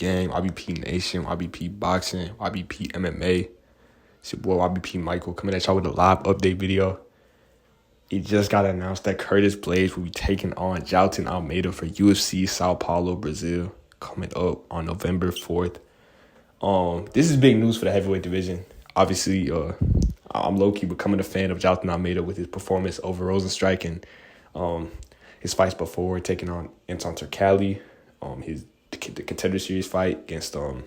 Gang, YBP Nation, YBP Boxing, YBP MMA. It's your boy YBP Michael coming at y'all with a live update video. It just got announced that Curtis Blaydes will be taking on Jailton Almeida for UFC Sao Paulo, Brazil, coming up on November 4th. This is big news for the heavyweight division. Obviously, I'm low-key becoming a fan of Jailton Almeida with his performance over Rosenstrike and his fights before, taking on Anton Turkalj, the Contender Series fight against the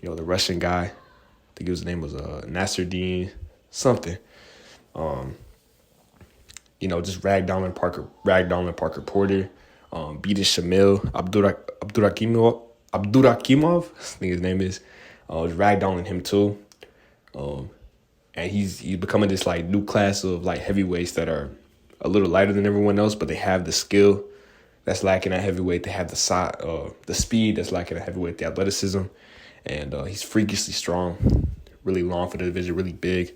Russian guy. I think his name was Nasruddin something. Just ragdolling Parker Porter, beating Shamil Abdurakhimov, I think his name is. Was ragdolling him too. And he's becoming this like new class of like heavyweights that are a little lighter than everyone else, but they have the skill that's lacking at heavyweight. They have the speed that's lacking at heavyweight, the athleticism, and he's freakishly strong, really long for the division, really big.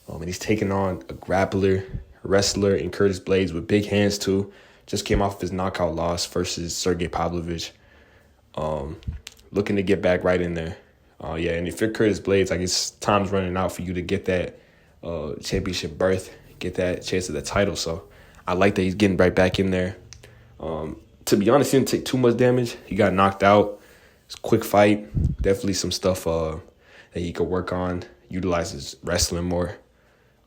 And he's taking on a grappler, wrestler, in Curtis Blaydes with big hands too. Just came off his knockout loss versus Sergey Pavlovich. Looking to get back right in there. And if you're Curtis Blaydes, like it's time's running out for you to get that championship berth, get that chance at the title. So I like that he's getting right back in there. To be honest, he didn't take too much damage. He got knocked out. It's a quick fight. Definitely some stuff that he could work on, utilize his wrestling more.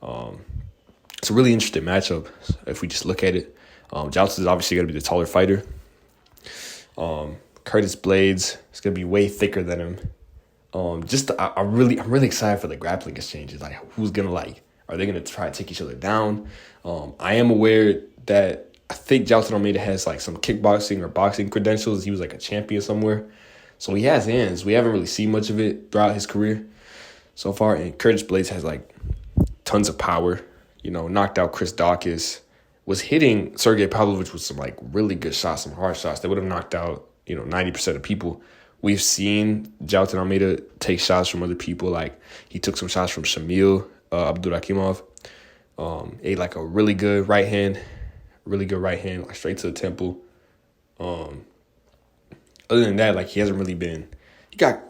It's a really interesting matchup if we just look at it. Jailton is obviously going to be the taller fighter. Curtis Blaydes is going to be way thicker than him. I'm really excited for the grappling exchanges. Like, who's going to are they going to try to take each other down? I am aware that I think Jailton Almeida has like some kickboxing or boxing credentials. He was like a champion somewhere. So he has hands. We haven't really seen much of it throughout his career so far. And Curtis Blaydes has like tons of power. Knocked out Chris Dawkins, was hitting Sergey Pavlovich with some like really good shots, some hard shots that would have knocked out 90% of people. We've seen Jailton Almeida take shots from other people. Like he took some shots from Shamil Abdurakhimov. Ate like a really good right hand, like straight to the temple. Other than that, like he hasn't really been. He got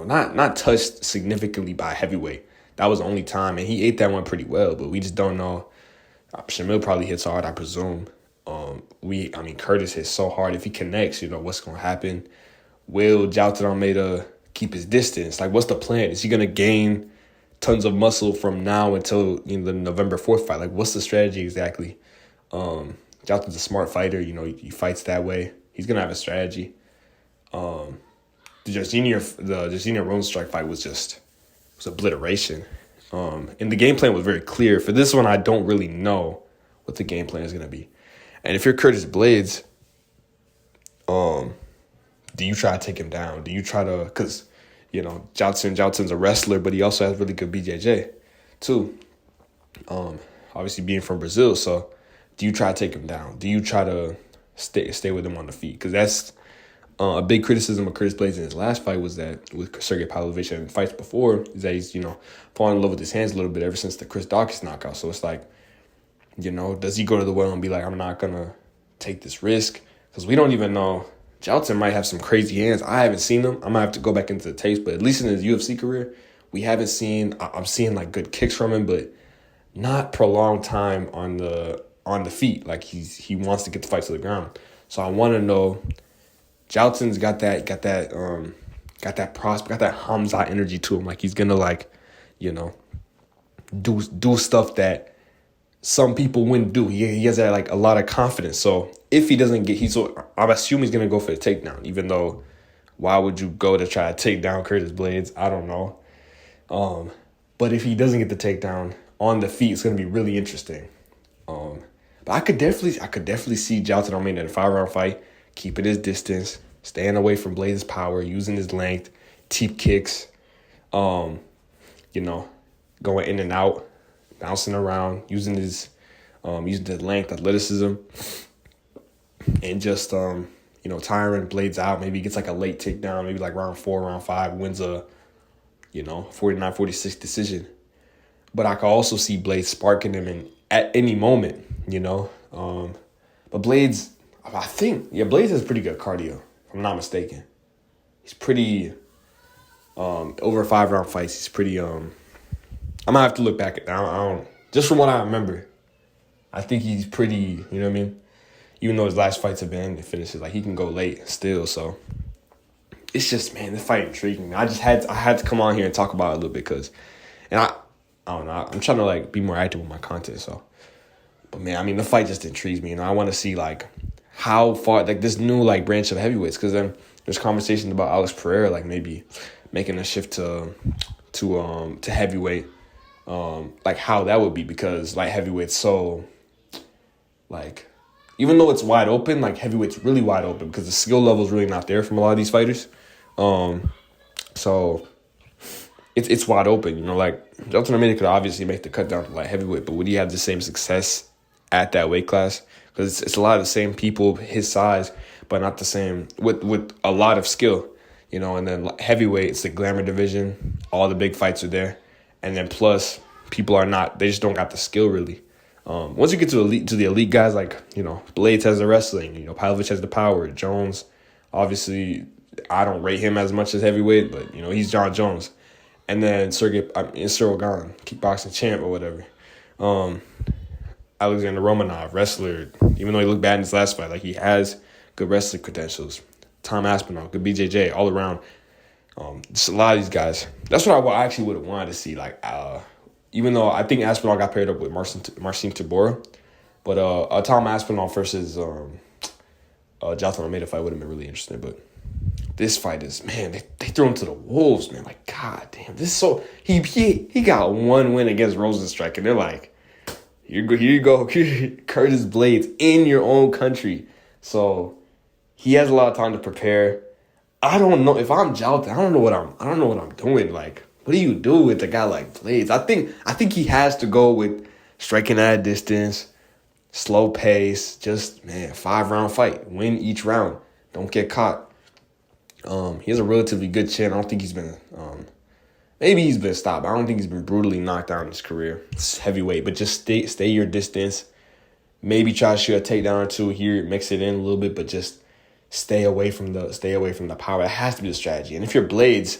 not touched significantly by a heavyweight. That was the only time, and he ate that one pretty well. But we just don't know. Shamil probably hits hard, I presume. Curtis hits so hard. If he connects, what's going to happen? Will Jailton Almeida keep his distance? Like, what's the plan? Is he going to gain tons of muscle from now until the November 4th fight? Like, what's the strategy exactly? Jailton's a smart fighter. He fights that way. He's going to have a strategy. The Jairzinho Rosenstrike fight was obliteration. And the game plan was very clear. For this one, I don't really know what the game plan is going to be. And if you're Curtis Blaydes, do you try to take him down? Do you try to, because, Jailton's a wrestler, but he also has really good BJJ too. Obviously being from Brazil. So do you try to take him down? Do you try to stay with him on the feet? Because that's a big criticism of Curtis Blaydes in his last fight was that with Sergey Pavlovich and fights before is that he's, falling in love with his hands a little bit ever since the Chris Dawkins knockout. So it's like, does he go to the well and be like, I'm not going to take this risk? Because we don't even know. Jailton might have some crazy hands. I haven't seen them. I'm going to have to go back into the tapes. But at least in his UFC career, we haven't seen, I'm seeing like good kicks from him, but not prolonged time on the feet. Like he wants to get the fight to the ground. So I want to know, Jailton's got that prospect, got that Hamza energy to him. Like he's gonna do stuff that some people wouldn't do. He has that like a lot of confidence. So if he doesn't get, I'm assuming he's gonna go for the takedown. Even though, why would you go to try to take down Curtis Blaydes? I don't know. But if he doesn't get the takedown on the feet, it's gonna be really interesting. But I could definitely see Jailton Almeida in a 5-round fight, keeping his distance, staying away from Blaydes' power, using his length, teep kicks, going in and out, bouncing around, using his length, athleticism, and just tiring Blaydes out. Maybe he gets like a late takedown, maybe like round 4, round 5, wins a 49-46 decision. But I could also see Blaydes sparking him at any moment, But Blaydes, I think, Blaydes has pretty good cardio, if I'm not mistaken. pretty over 5-round fights. He's pretty I'm gonna have to look back at that. I don't just from what I remember. I think he's pretty, you know what I mean? Even though his last fights have been finishes, like he can go late still. So it's just, man, this fight intrigued me. I had to come on here and talk about it a little bit because, and I don't know. I'm trying to like be more active with my content. So, but man, I mean, the fight just intrigues me. You know, I want to see like how far like this new like branch of heavyweights, because then there's conversation about Alex Pereira like maybe making a shift to heavyweight. Like how that would be, because light heavyweight's so like, even though it's wide open, like heavyweight's really wide open because the skill level is really not there from a lot of these fighters. So it's wide open, you know, like Jailton Almeida could obviously make the cut down to light heavyweight, but would he have the same success at that weight class? Because it's a lot of the same people his size, but not the same with a lot of skill, you know. And then heavyweight, it's the glamour division. All the big fights are there. And then plus, they just don't got the skill really. Once you get to the elite guys, like, you know, Blaydes has the wrestling, you know, Paulo has the power. Jones, obviously, I don't rate him as much as heavyweight, but, you know, he's John Jones. And then Cyril Gane, kickboxing champ or whatever. Alexander Romanov, wrestler, even though he looked bad in his last fight, like he has good wrestling credentials. Tom Aspinall, good BJJ, all around. Just a lot of these guys. That's what I actually would have wanted to see. Like, even though I think Aspinall got paired up with Marcin Tybura, but Tom Aspinall versus Jailton Almeida fight would have been really interesting. But this fight is, man, they threw him to the wolves, man. Like, god damn, this is so he got one win against Rosenstrike, and they're like, here you go, Curtis Blaydes in your own country. So he has a lot of time to prepare. I don't know if I'm Jailton. I don't know what I'm doing. Like, what do you do with a guy like Blaydes? I think he has to go with striking at a distance, slow pace, just, man, 5-round fight. Win each round. Don't get caught. He has a relatively good chin. I don't think he's been maybe he's been stopped. I don't think he's been brutally knocked out in his career. It's heavyweight, but just stay your distance. Maybe try to shoot a takedown or two here, mix it in a little bit, but just stay away from the power. It has to be the strategy. And if you're Blaydes,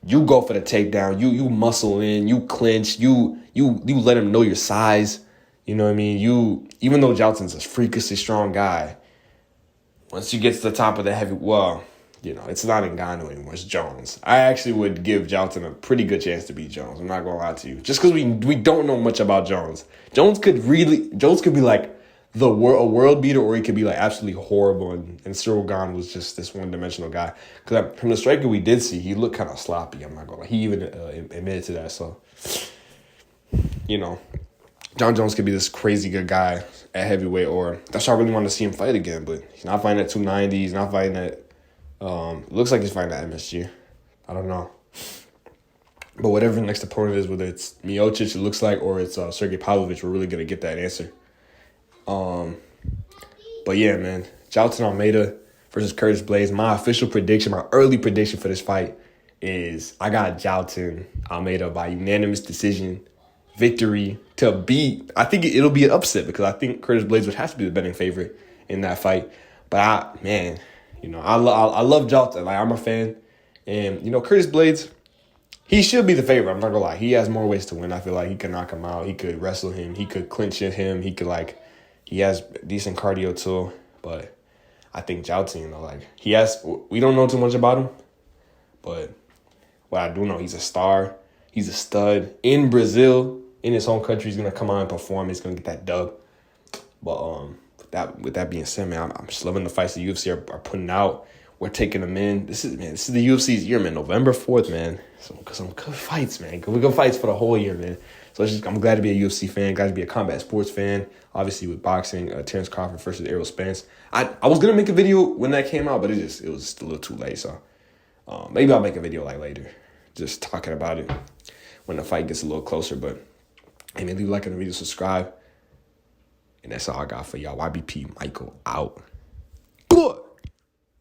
you go for the takedown. You muscle in. You clinch. You let him know your size. You know what I mean? Even though Jailton's a freakishly strong guy, once you get to the top of the heavy, well, you know, it's not Ngannou anymore. It's Jones. I actually would give Jailton a pretty good chance to beat Jones. I'm not gonna lie to you. Just because we don't know much about Jones. Jones could be like a world beater, or he could be like absolutely horrible. And Cyril Gane was just this one-dimensional guy. Because from the striker we did see, he looked kind of sloppy. I'm not gonna lie. He even admitted to that. So, you know, John Jones could be this crazy good guy at heavyweight, or that's why I really want to see him fight again. But he's not fighting at 290. He's not fighting at. Looks like he's fighting at MSG. I don't know. But whatever the next opponent is, whether it's Miocic, it looks like, or it's Sergey Pavlovich, we're really going to get that answer. But yeah, man, Jailton Almeida versus Curtis Blaydes. My official prediction, my early prediction for this fight is I got Jailton Almeida by unanimous decision victory to beat. I think it'll be an upset because I think Curtis Blaydes would have to be the betting favorite in that fight. But you know, I love Jailton. Like, I'm a fan. And, you know, Curtis Blaydes, he should be the favorite. I'm not going to lie. He has more ways to win. I feel like he could knock him out. He could wrestle him. He could clinch at him. He has decent cardio too. But I think Jailton, you know, we don't know too much about him. But what I do know, he's a star. He's a stud. In Brazil, in his home country, he's going to come out and perform. He's going to get that dub. But, with that being said, man, I'm just loving the fights the UFC are putting out. We're taking them in. This is the UFC's year, man. November 4th, man. Some good fights, man. Good fights for the whole year, man. So I'm glad to be a UFC fan. Glad to be a combat sports fan. Obviously, with boxing, Terrence Crawford versus Errol Spence. I was gonna make a video when that came out, but it was just a little too late. So maybe I'll make a video like later, just talking about it when the fight gets a little closer. But hey, man, leave a like on the video, subscribe. And that's all I got for y'all. YBP Michael out.